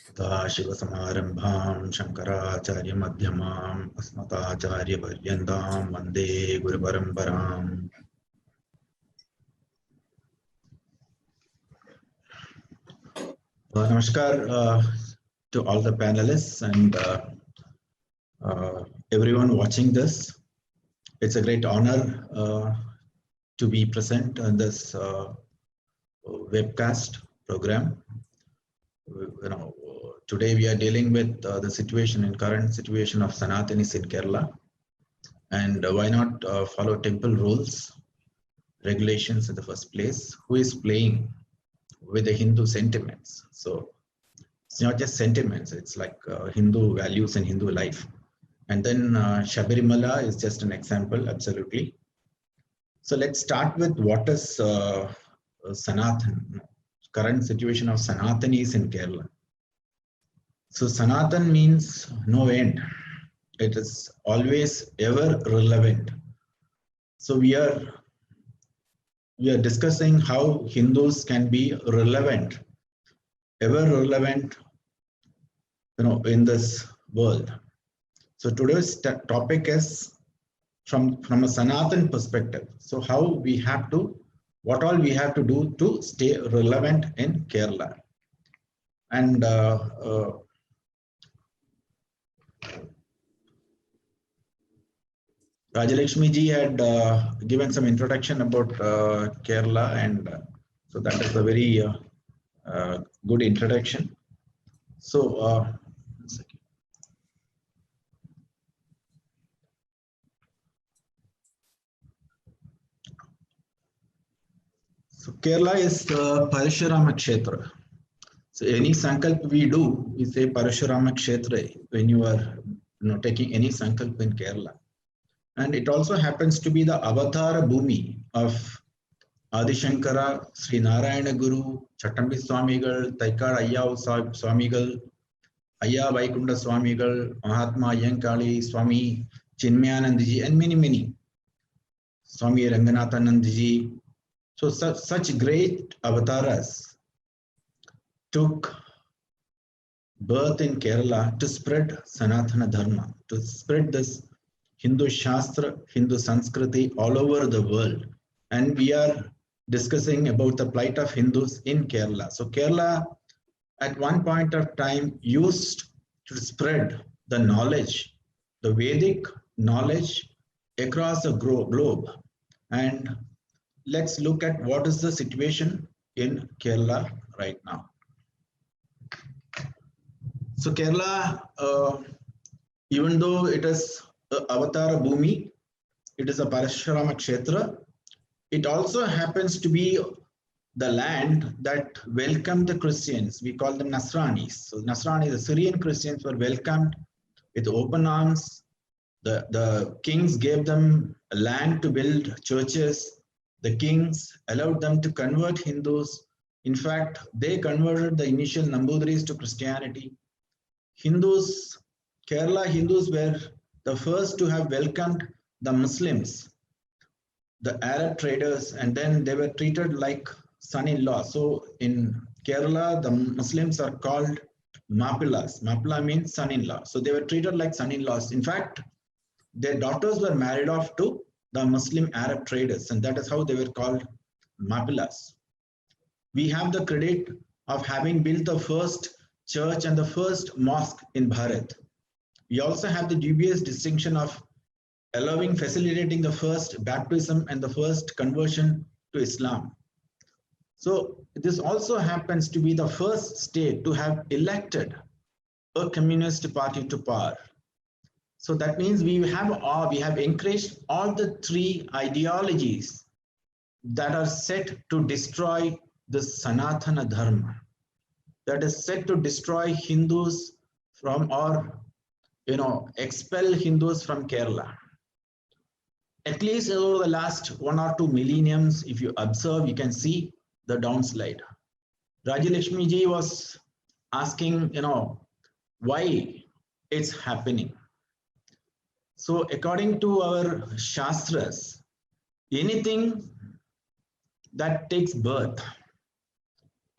सदाशिवसमारम्भां शङ्कराचार्यमध्यमाम् अस्मदाचार्यपर्यन्तां वन्दे गुरुपरम्पराम्। Namaskar to all the panelists and everyone watching this. It's a great honor to be present in this webcast program. Today we are dealing with the current situation of Sanatanis in Kerala, and why not follow temple rules, regulations in the first place? Who is playing with the Hindu sentiments? So it's not just sentiments; it's like Hindu values and Hindu life. And then Shabarimala is just an example, absolutely. So let's start with what is Sanatan, current situation of Sanatanis in Kerala. So Sanatan means no end. It is always ever relevant. So we are discussing how Hindus can be relevant, ever relevant, in this world. So today's topic is from a Sanatan perspective. So what all we have to do to stay relevant in Kerala. And Rajalakshmi ji had given some introduction about Kerala, and so that is a very good introduction. So so Kerala is Parashurama Kshetra. So any sankalp we do, we say Parashurama Kshetra when you are taking any sankalp in Kerala. And it also happens to be the Avatara Bhumi of Adi Shankara, Sri Narayana Guru, Chattambi Swamigal, Taikad Ayya Swamigal, Ayya Vaikunda Swamigal, Mahatma Ayyankali, Swami Chinmayanandji, and many. Swami Ranganathanandji. So such great avatars took birth in Kerala to spread Sanatana Dharma, to spread this Hindu Shastra, Hindu Sanskriti all over the world. And we are discussing about the plight of Hindus in Kerala. So Kerala at one point of time used to spread the knowledge, the Vedic knowledge across the globe. And let's look at what is the situation in Kerala right now. So Kerala, even though it is Avatara Bhumi, it is a Parashurama Kshetra, it also happens to be the land that welcomed the Christians. We call them Nasranis. So Nasranis, the Syrian Christians, were welcomed with open arms. The kings gave them land to build churches. The kings allowed them to convert Hindus. In fact, they converted the initial Nambudris to Christianity. Kerala Hindus were the first to have welcomed the Muslims, the Arab traders, and then they were treated like son-in-law. So in Kerala, the Muslims are called Mappilas. Mappila means son-in-law. So they were treated like son-in-laws. In fact, their daughters were married off to the Muslim Arab traders, and that is how they were called Mappilas. We have the credit of having built the first church and the first mosque in Bharat. We also have the dubious distinction of facilitating the first baptism and the first conversion to Islam. So this also happens to be the first state to have elected a communist party to power. So that means we have encouraged all the three ideologies that are set to destroy the Sanatana Dharma, that is set to destroy Hindus from, or expel Hindus from Kerala. At least over the last 1 or 2 millenniums, if you observe, you can see the downslide. Rajalakshmi ji was asking, why it's happening. So according to our Shastras, anything that takes birth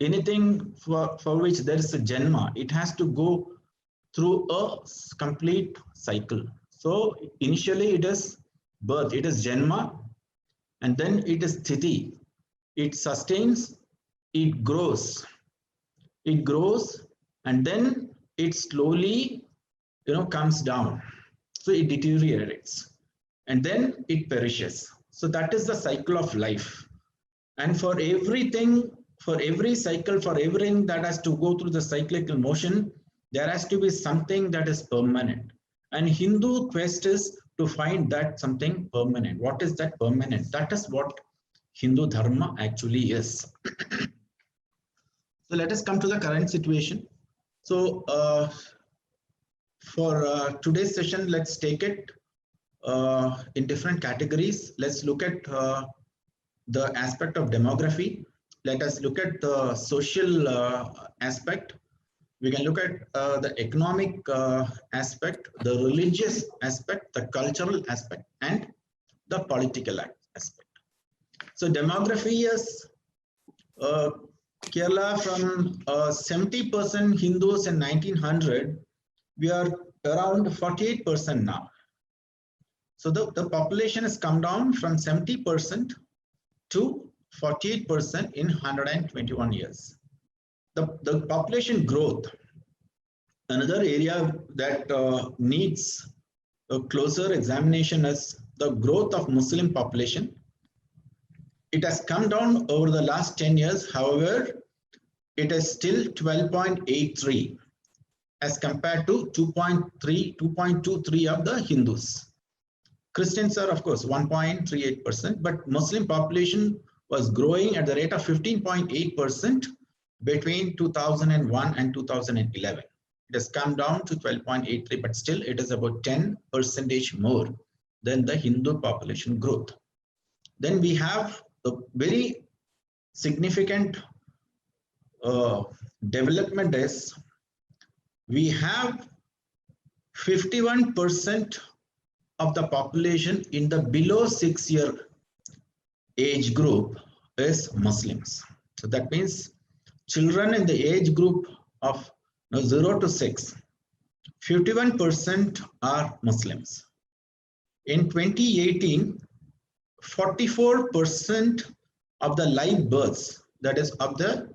anything for which there is a Janma, it has to go through a complete cycle. So initially it is birth, it is Janma, and then it is Sthiti. It sustains, it grows, and then it slowly, comes down. So it deteriorates, and then it perishes. So that is the cycle of life. And for everything, for every cycle, for everything that has to go through the cyclical motion, there has to be something that is permanent. And Hindu quest is to find that something permanent. What is that permanent? That is what Hindu Dharma actually is. So let us come to the current situation. So for today's session, let's take it in different categories. Let's look at the aspect of demography. Let us look at the social aspect. We can look at the economic aspect, the religious aspect, the cultural aspect, and the political aspect. So demography is Kerala from 70% Hindus in 1900, we are around 48% now. So the population has come down from 70% to 48% in 121 years. The population growth, another area that needs a closer examination is the growth of Muslim population. It has come down over the last 10 years. However, it is still 12.83 as compared to 2.23 of the Hindus. Christians are, of course, 1.38%, but Muslim population was growing at the rate of 15.8% between 2001 and 2011. It has come down to 12.83, but still it is about 10% more than the Hindu population growth. Then we have a very significant development is we have 51% of the population in the below 6-year age group is Muslims. So that means children in the age group of 0 to 6, 51% are Muslims. In 2018, 44% of the live births, that is of the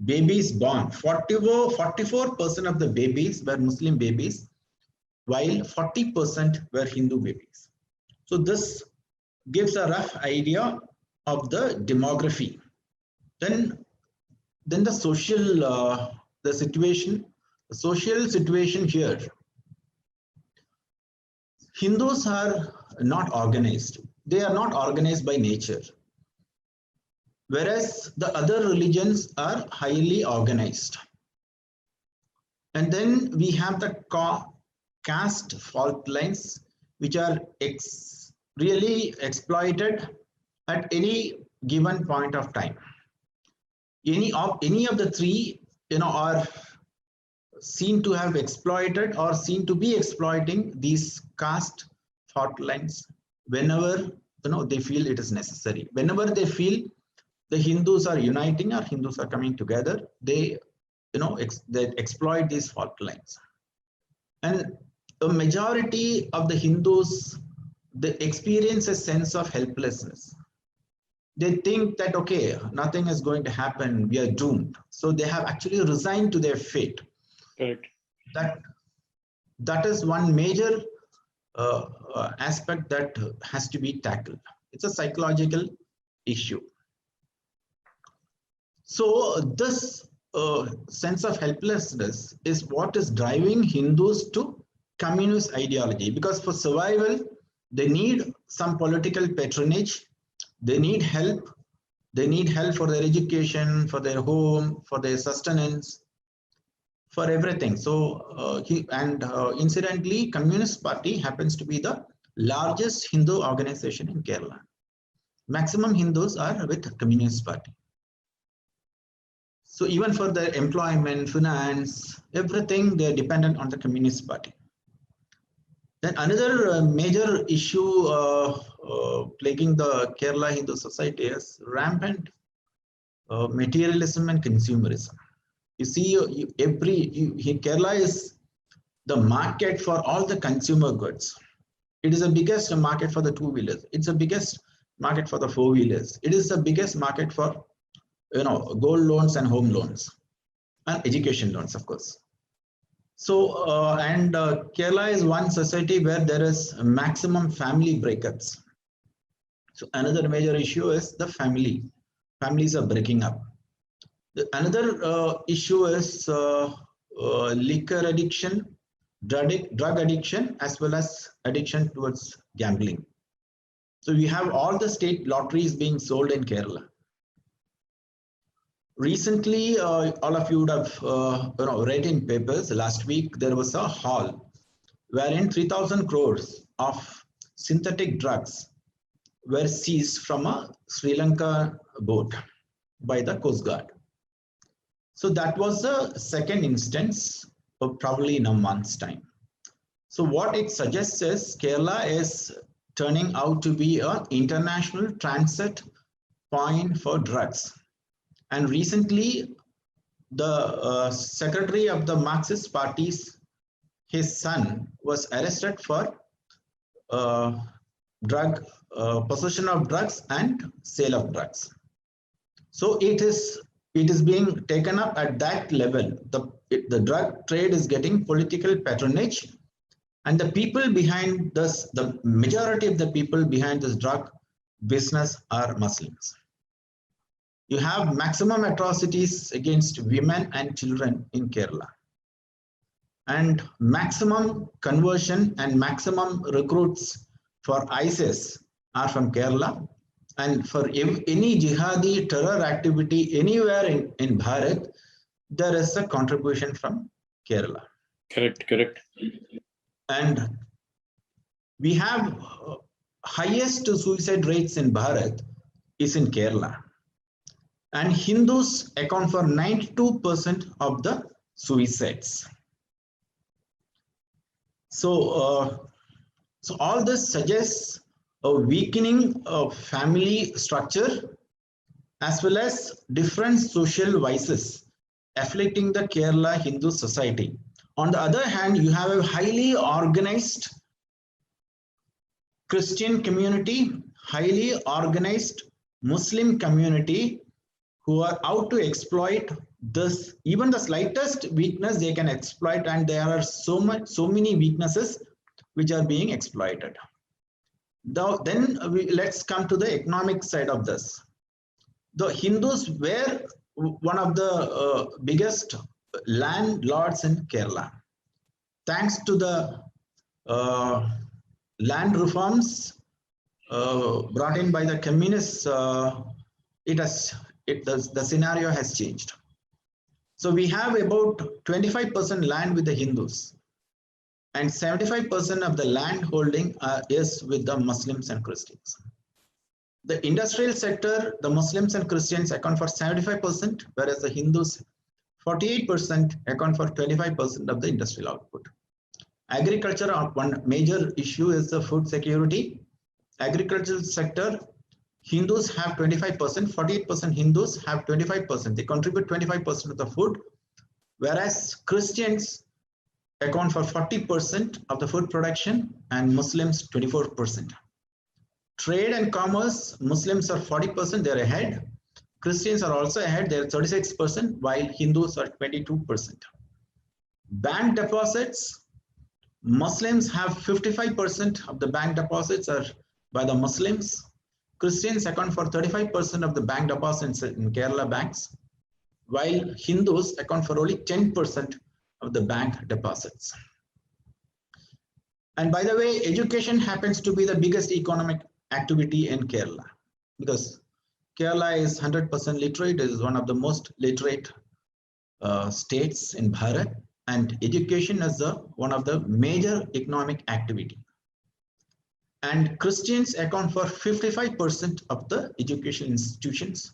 babies born, 44% of the babies were Muslim babies, while 40% were Hindu babies. So this gives a rough idea of the demography. Then the social social situation here. Hindus are not organized. They are not organized by nature, whereas the other religions are highly organized. And then we have the caste fault lines, which are really exploited at any given point of time. Any of the three, are seen to have exploited or seen to be exploiting these caste fault lines whenever they feel it is necessary. Whenever they feel the Hindus are uniting or Hindus are coming together, they they exploit these fault lines. And a majority of the Hindus, they experience a sense of helplessness. They think that, okay, nothing is going to happen, we are doomed. So they have actually resigned to their fate. Right. That is one major aspect that has to be tackled. It's a psychological issue. So this sense of helplessness is what is driving Hindus to communist ideology, because for survival, they need some political patronage, they need help for their education, for their home, for their sustenance, for everything. So incidentally, Communist Party happens to be the largest Hindu organization in Kerala. Maximum Hindus are with Communist Party. So even for their employment, finance, everything, they are dependent on the Communist Party. Then another major issue plaguing the Kerala Hindu society is rampant materialism and consumerism. You see, Kerala is the market for all the consumer goods. It is the biggest market for the two-wheelers. It's the biggest market for the four-wheelers. It is the biggest market for gold loans and home loans and education loans, of course. So Kerala is one society where there is maximum family breakups. So another major issue is the families are breaking up. Another issue is liquor addiction, drug addiction, as well as addiction towards gambling. So we have all the state lotteries being sold in Kerala. Recently, all of you would have read in papers. Last week there was a haul wherein 3,000 crores of synthetic drugs were seized from a Sri Lanka boat by the Coast Guard. So that was the second instance, probably in a month's time. So what it suggests is Kerala is turning out to be an international transit point for drugs. And recently, the secretary of the Marxist parties, his son was arrested for possession of drugs and sale of drugs. So it is being taken up at that level. The drug trade is getting political patronage, and the people behind this, the majority of the people behind this drug business are Muslims. You have maximum atrocities against women and children in Kerala, and maximum conversion and maximum recruits for ISIS are from Kerala. And for any jihadi terror activity anywhere in Bharat, there is a contribution from Kerala. Correct. And we have highest suicide rates in Bharat is in Kerala. And Hindus account for 92% of the suicides. So all this suggests a weakening of family structure as well as different social vices afflicting the Kerala Hindu society. On the other hand, you have a highly organized Christian community, highly organized Muslim community who are out to exploit this. Even the slightest weakness they can exploit, and there are so many weaknesses which are being exploited. Then let's come to the economic side of this. The Hindus were one of the biggest landlords in Kerala. Thanks to the land reforms brought in by the communists, the scenario has changed. So we have about 25% land with the Hindus, and 75% of the land holding is with the Muslims and Christians. The industrial sector, the Muslims and Christians account for 75%, whereas the Hindus 48% account for 25% of the industrial output. Agriculture, one major issue is the food security. Agricultural sector, Hindus have 25%, 48% Hindus have 25%. They contribute 25% of the food, whereas Christians account for 40% of the food production and Muslims 24%. Trade and commerce, Muslims are 40%, they're ahead. Christians are also ahead, they're 36%, while Hindus are 22%. Bank deposits, Muslims have 55% of the bank deposits are by the Muslims. Christians account for 35% of the bank deposits in Kerala banks, while Hindus account for only 10% of the bank deposits. And by the way, education happens to be the biggest economic activity in Kerala, because Kerala is 100% literate. It is one of the most literate states in Bharat, and education is one of the major economic activity. And Christians account for 55% of the education institutions,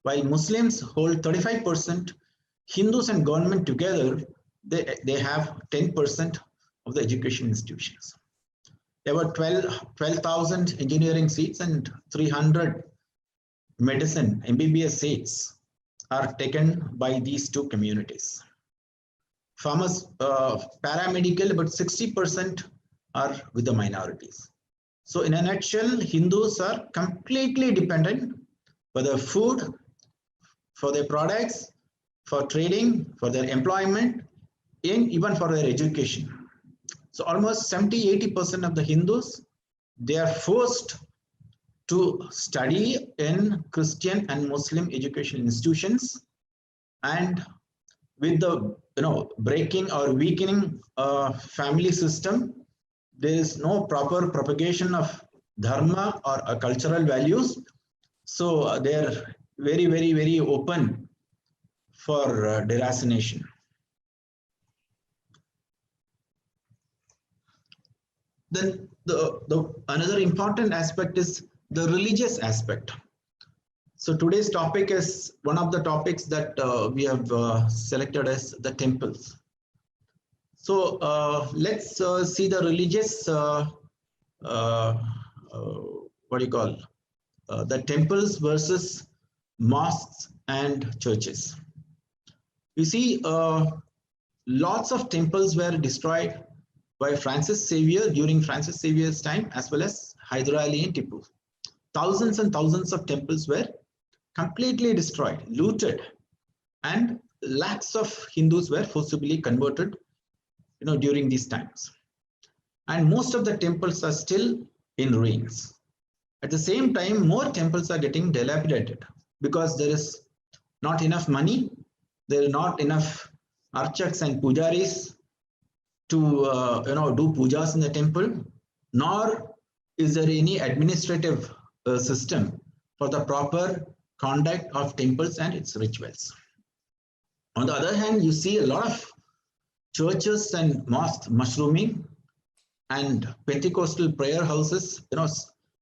while Muslims hold 35%. Hindus and government together, they have 10% of the education institutions. There were 12,000 engineering seats and 300 medicine MBBS seats are taken by these two communities. Farmers, paramedical, about 60% are with the minorities. So in a nutshell, Hindus are completely dependent for their food, for their products, for trading, for their employment, and even for their education. So almost 70-80% of the Hindus, they are forced to study in Christian and Muslim education institutions, and with the breaking or weakening family system, there is no proper propagation of dharma or cultural values. So they are very open for deracination. Then another important aspect is the religious aspect. So today's topic is one of the topics that we have selected as the temples. So let's see the religious, what do you call, the temples versus mosques and churches. You see, lots of temples were destroyed by Francis Xavier during Francis Xavier's time, as well as Hyder Ali and Tipu. Thousands and thousands of temples were completely destroyed, looted, and lakhs of Hindus were forcibly converted, during these times. And most of the temples are still in ruins. At the same time, more temples are getting dilapidated because there is not enough money, there are not enough archaks and pujaris to do pujas in the temple, nor is there any administrative system for the proper conduct of temples and its rituals. On the other hand, you see a lot of churches and mosques mushrooming, and Pentecostal prayer houses,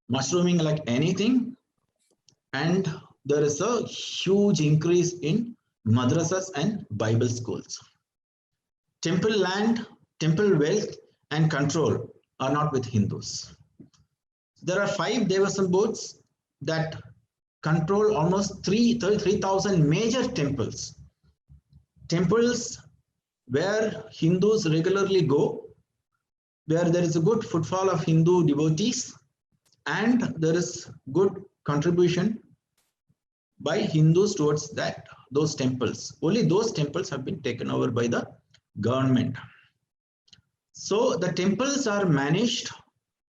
mushrooming like anything. And there is a huge increase in madrasas and Bible schools. Temple land, temple wealth, and control are not with Hindus. There are 5 Devasam boards that control almost 3,000 major temples. Temples where Hindus regularly go, where there is a good footfall of Hindu devotees, and there is good contribution by Hindus towards those temples. Only those temples have been taken over by the government. So the temples are managed,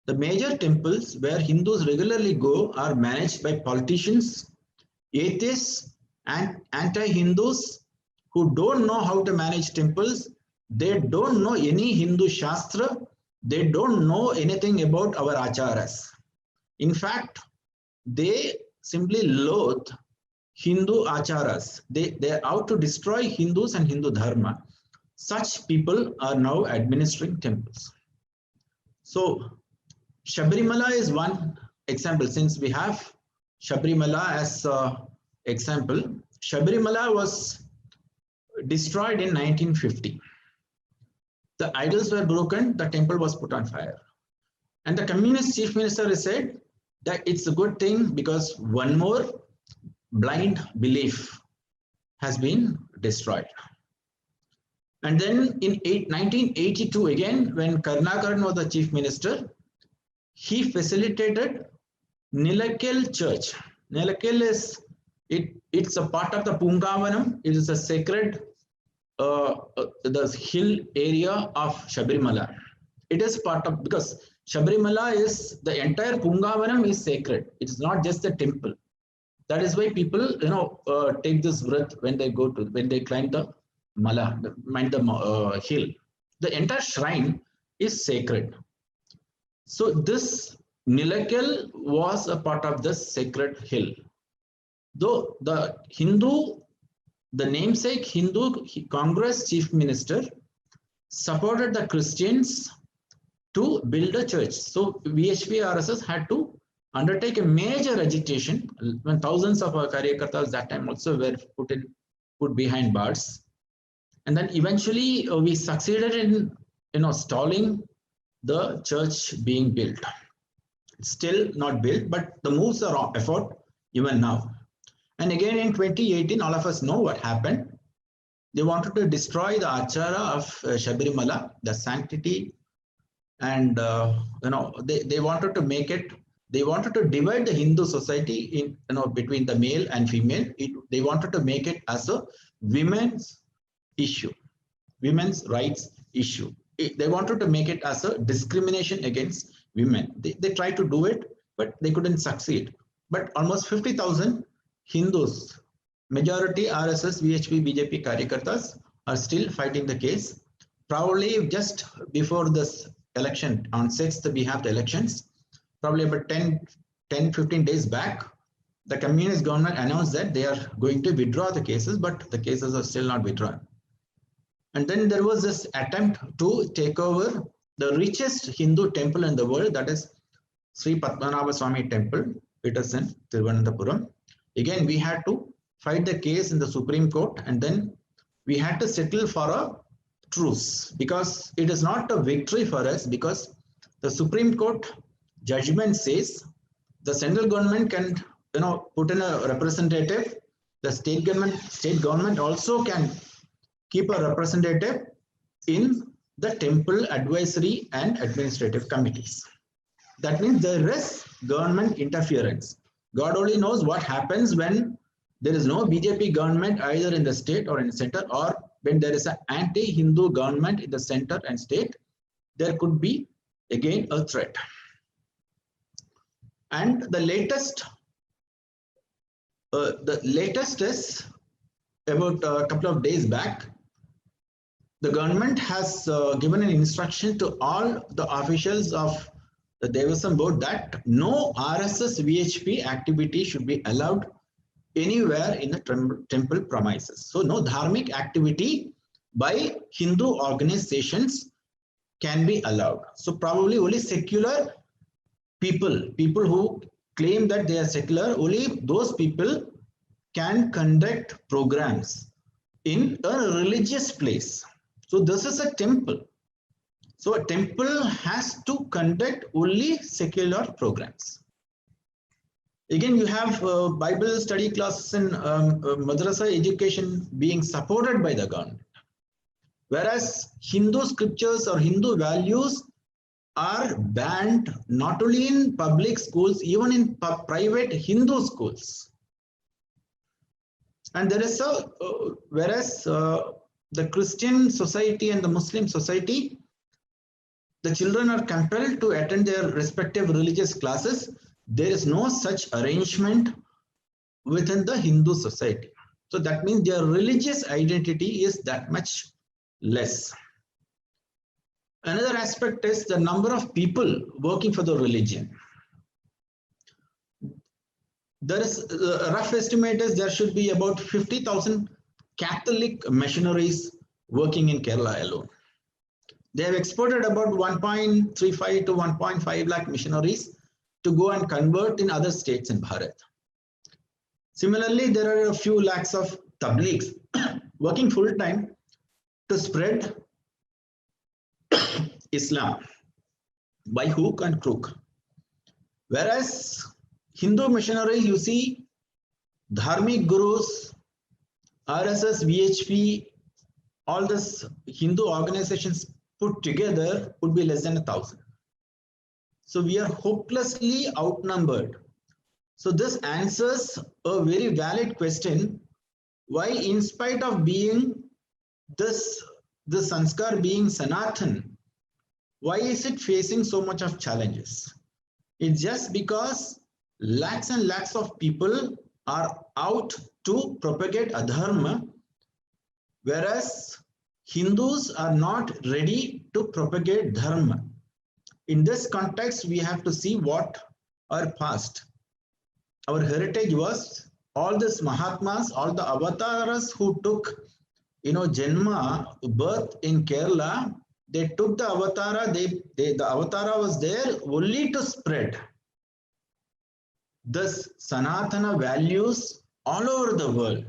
the major temples where Hindus regularly go are managed by politicians, atheists, and anti-Hindus who don't know how to manage temples. They don't know any Hindu Shastra. They don't know anything about our acharas. In fact, they simply loathe Hindu acharas. They're out to destroy Hindus and Hindu dharma. Such people are now administering temples. So Sabrimala is one example. Since we have Sabrimala as an example, Sabrimala was destroyed in 1950. The idols were broken, the temple was put on fire. And the communist chief minister said that it's a good thing because one more blind belief has been destroyed. And then in 1982 again, when Karnakaran was the chief minister, he facilitated Nilakil church. Nilakil is, it's a part of the Pungavanam. It is a sacred the hill area of Sabrimala. It is part of, because Sabrimala is, the entire Pungavanam is sacred. It's not just a temple. That is why people, take this breath when they climb the Mala, the hill. The entire shrine is sacred. So this Nilakil was a part of this sacred hill. Though the namesake Hindu Congress chief minister supported the Christians to build a church. So VHP RSS had to undertake a major agitation when thousands of Karyakartas that time also were put behind bars. And then eventually we succeeded in stalling the church being built. It's still not built, but the moves are afoot even now. And again in 2018, all of us know what happened. They wanted to destroy the Achara of Shabarimala, the sanctity, and they wanted to make it. They wanted to divide the Hindu society in between the male and female. They wanted to make it as a women's issue, women's rights issue. They wanted to make it as a discrimination against women. They tried to do it, but they couldn't succeed. But almost 50,000 Hindus, majority RSS, VHP, BJP Karyakartas, are still fighting the case. Probably just before this election, on 6th, we have the elections. Probably about 10-15 days back, the communist government announced that they are going to withdraw the cases, but the cases are still not withdrawn. And then there was this attempt to take over the richest Hindu temple in the world, that is Sri Padmanabha Swami Temple. It is in Thiruvananthapuram. Again, we had to fight the case in the Supreme Court, and then we had to settle for a truce, because it is not a victory for us, because the Supreme Court judgment says the central government can put in a representative. The state government also can keep a representative in the temple advisory and administrative committees. That means there is government interference. God only knows what happens when there is no BJP government either in the state or in the center, or when there is an anti-Hindu government in the center and state. There could be again a threat. And the latest is about a couple of days back. The government has given an instruction to all the officials of the Devasam board that no RSS VHP activity should be allowed anywhere in the temple premises. So no dharmic activity by Hindu organizations can be allowed. So probably only secular people who claim that they are secular, only those people can conduct programs in a religious place. So this is a temple. So a temple has to conduct only secular programs. Again, you have Bible study classes and madrasa education being supported by the government. Whereas Hindu scriptures or Hindu values are banned not only in public schools, even in private Hindu schools. And there is a, whereas the Christian society and the Muslim society, the children are compelled to attend their respective religious classes. There is no such arrangement within the Hindu society. So that means their religious identity is that much less. Another aspect is the number of people working for the religion. There is a rough estimate is there should be about 50,000 Catholic missionaries working in Kerala alone. They have exported about 1.35 to 1.5 lakh missionaries to go and convert in other states in Bharat. Similarly, there are a few lakhs of tablighs working full time to spread Islam by hook and crook. Whereas Hindu missionaries, you see, dharmic gurus, RSS, VHP, all these Hindu organizations put together would be less than 1,000. So we are hopelessly outnumbered. So this answers a very valid question: why, in spite of being this sanskar being Sanatan, why is it facing so much of challenges? It's just because lakhs and lakhs of people are out to propagate adharma, whereas Hindus are not ready to propagate dharma. In this context, we have to see what our past, our heritage was. All these Mahatmas, all the avatars who took, Janma, birth in Kerala, they took the avatara, the avatara was there only to spread this Sanatana values all over the world.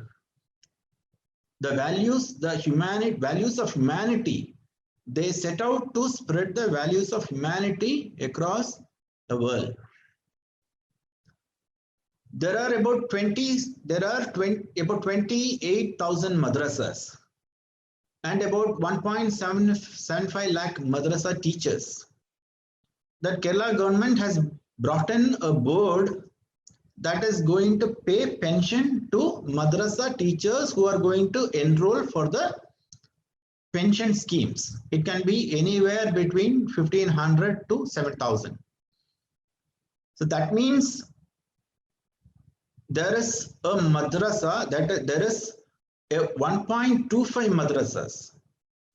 The values, values of humanity, they set out to spread the values of humanity across the world. There are about 28,000 madrasas and about 1.75 lakh madrasa teachers. The Kerala government has brought in a board that is going to pay pension to madrasa teachers who are going to enroll for the pension schemes. It can be anywhere between 1,500 to 7,000. So that means there is a madrasa, that there is a 1.25 madrasas.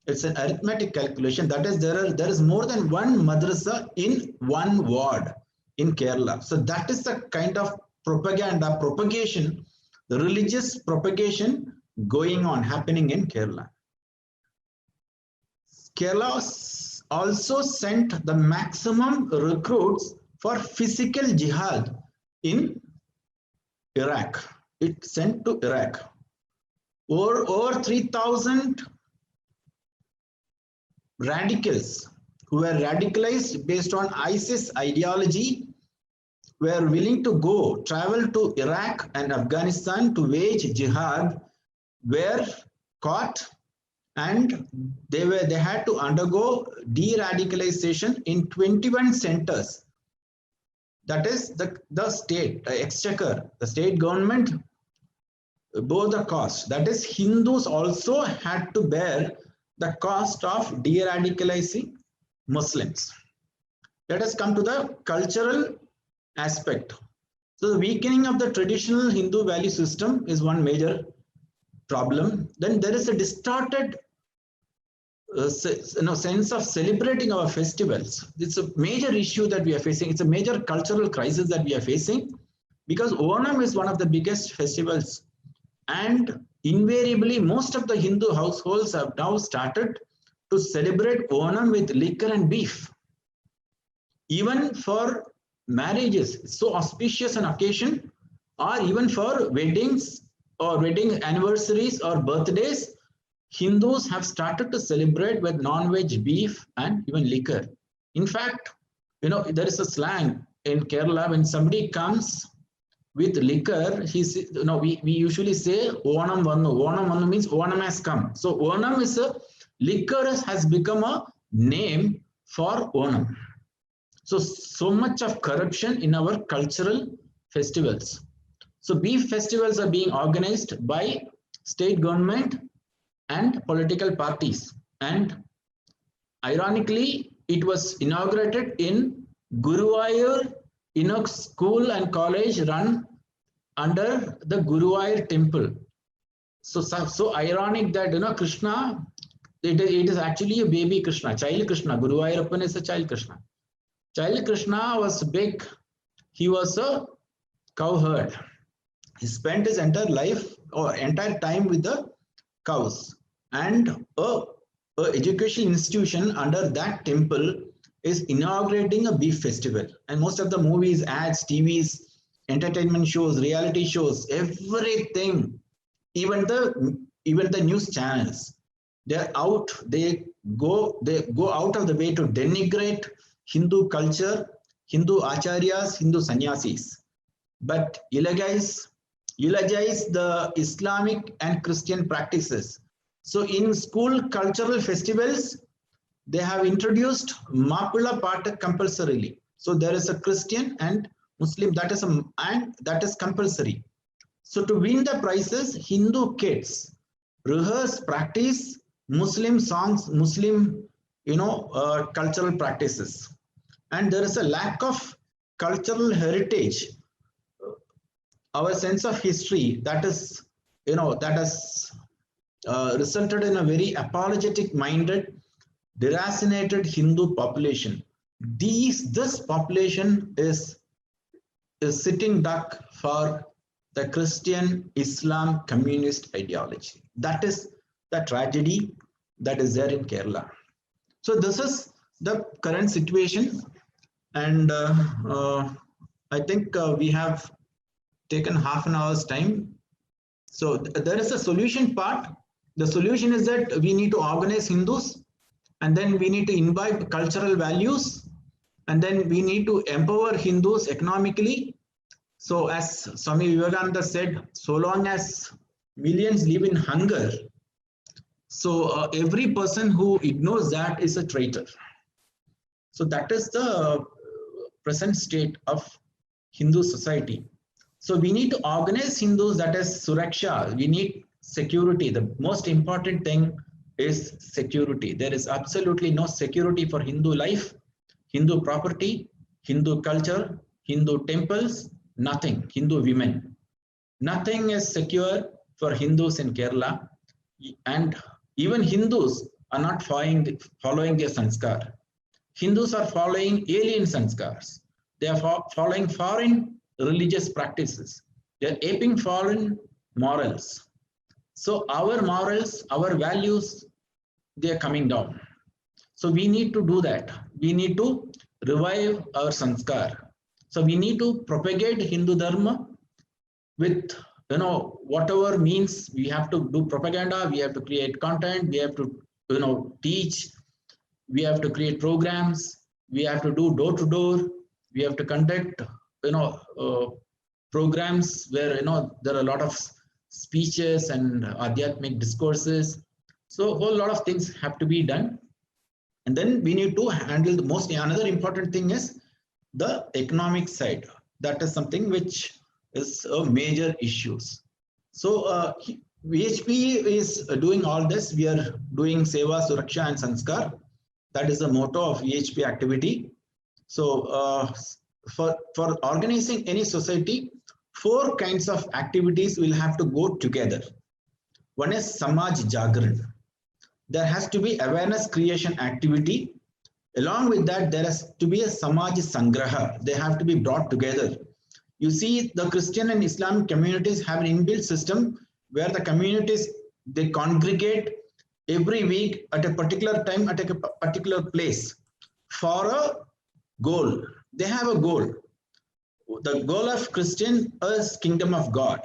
It's an arithmetic calculation. That is, there is more than one madrasa in one ward in Kerala. So that is the kind of propagation, the religious propagation going on, happening in Kerala. Kerala also sent the maximum recruits for physical jihad in Iraq. It sent to Iraq. Over 3,000 radicals who were radicalized based on ISIS ideology were willing to travel to Iraq and Afghanistan to wage jihad, were caught, and they had to undergo de-radicalization in 21 centers. That is the state exchequer, the state government bore the cost. That is, Hindus also had to bear the cost of de-radicalizing Muslims. Let us come to the cultural aspect. So the weakening of the traditional Hindu value system is one major problem. Then there is a distorted sense of celebrating our festivals. It's a major issue that we are facing. It's a major cultural crisis that we are facing, because Onam is one of the biggest festivals, and invariably most of the Hindu households have now started to celebrate Onam with liquor and beef. Even for marriages, it's so auspicious an occasion, or even for weddings or wedding anniversaries or birthdays, Hindus have started to celebrate with non-veg beef and even liquor. In fact, there is a slang in Kerala. When somebody comes with liquor, we usually say Onam Vannu. Onam Vannu means Onam has come. So Onam is liquor has become a name for Onam. So much of corruption in our cultural festivals. So beef festivals are being organized by state government and political parties. And ironically, it was inaugurated in Guruvayur, in a school and college run under the Guruvayur temple. So ironic that Krishna, it is actually a baby Krishna, child Krishna. Guruvayurappan is a child Krishna. Child Krishna was big. He was a cowherd. He spent his entire life or entire time with the cows, and a education institution under that temple is inaugurating a beef festival. And most of the movies, ads, TVs, entertainment shows, reality shows, everything, even the news channels, they go out of the way to denigrate Hindu culture, Hindu acharyas, Hindu sannyasis, but eulogize the Islamic and Christian practices. So in school cultural festivals, they have introduced Mapula Patak compulsorily. So there is a Christian and Muslim, that is compulsory. So to win the prizes, Hindu kids rehearse, practice Muslim songs, Muslim cultural practices. And there is a lack of cultural heritage, our sense of history, that has resulted in a very apologetic minded, deracinated Hindu population. This population is sitting duck for the Christian Islam communist ideology. That is the tragedy that is there in Kerala. So this is the current situation, and I think we have taken half an hour's time. So there is a solution part. The solution is that we need to organize Hindus, and then we need to imbibe cultural values, and then we need to empower Hindus economically, So as Swami Vivekananda said, so long as millions live in hunger, so every person who ignores that is a traitor. So that is the present state of Hindu society. So we need to organize Hindus, that is Suraksha. We need security. The most important thing is security. There is absolutely no security for Hindu life, Hindu property, Hindu culture, Hindu temples, nothing. Hindu women. Nothing is secure for Hindus in Kerala. And even Hindus are not following their sanskar. Hindus are following alien sanskars. They are following foreign religious practices. They are aping foreign morals. So our morals, our values, they are coming down. So we need to do that. We need to revive our sanskar. So we need to propagate Hindu Dharma with whatever means. We have to do propaganda, we have to create content, we have to teach, we have to create programs, we have to do door to door, we have to conduct programs where there are a lot of speeches and adhyatmic discourses. So a whole lot of things have to be done. And then we need to handle another important thing is the economic side. That is something which is a major issues. So VHP is doing all this. We are doing Seva, Suraksha and Sanskar. That is the motto of VHP activity. So for organizing any society, 4 kinds of activities will have to go together. One is Samaj Jagran. There has to be awareness creation activity. Along with that, there has to be a Samaj Sangraha. They have to be brought together. You see, the Christian and Islamic communities have an inbuilt system where the communities, they congregate every week at a particular time at a particular place for a goal. They have a goal. The goal of Christian is kingdom of God.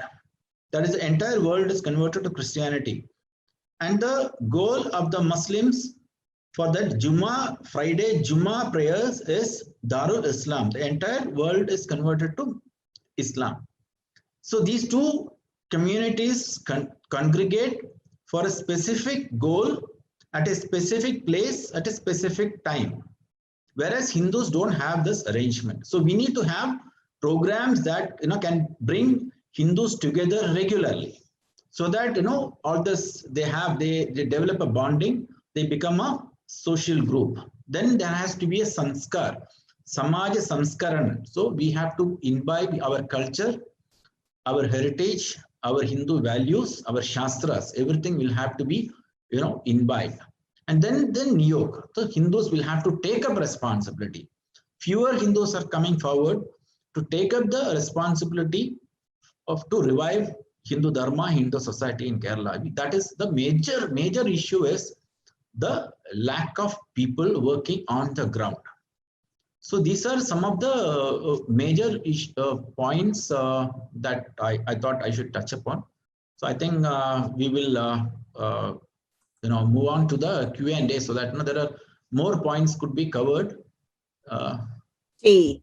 That is, the entire world is converted to Christianity. And the goal of the Muslims for that Friday Jummah prayers is Darul Islam. The entire world is converted to Islam. So these 2 communities congregate for a specific goal at a specific place at a specific time. Whereas Hindus don't have this arrangement. So we need to have programs that can bring Hindus together regularly, so that all this they develop a bonding, they become a social group. Then there has to be a sanskar, Samaj Samskaran. So we have to imbibe our culture, our heritage, our Hindu values, our shastras, everything will have to be imbibed. And then Niyog. So Hindus will have to take up responsibility. Fewer Hindus are coming forward to take up the responsibility to revive Hindu Dharma, Hindu society in Kerala. That is the major issue, is the lack of people working on the ground. So these are some of the major points that I thought I should touch upon. So I think we will move on to the Q&A, so that there are more points could be covered. Ji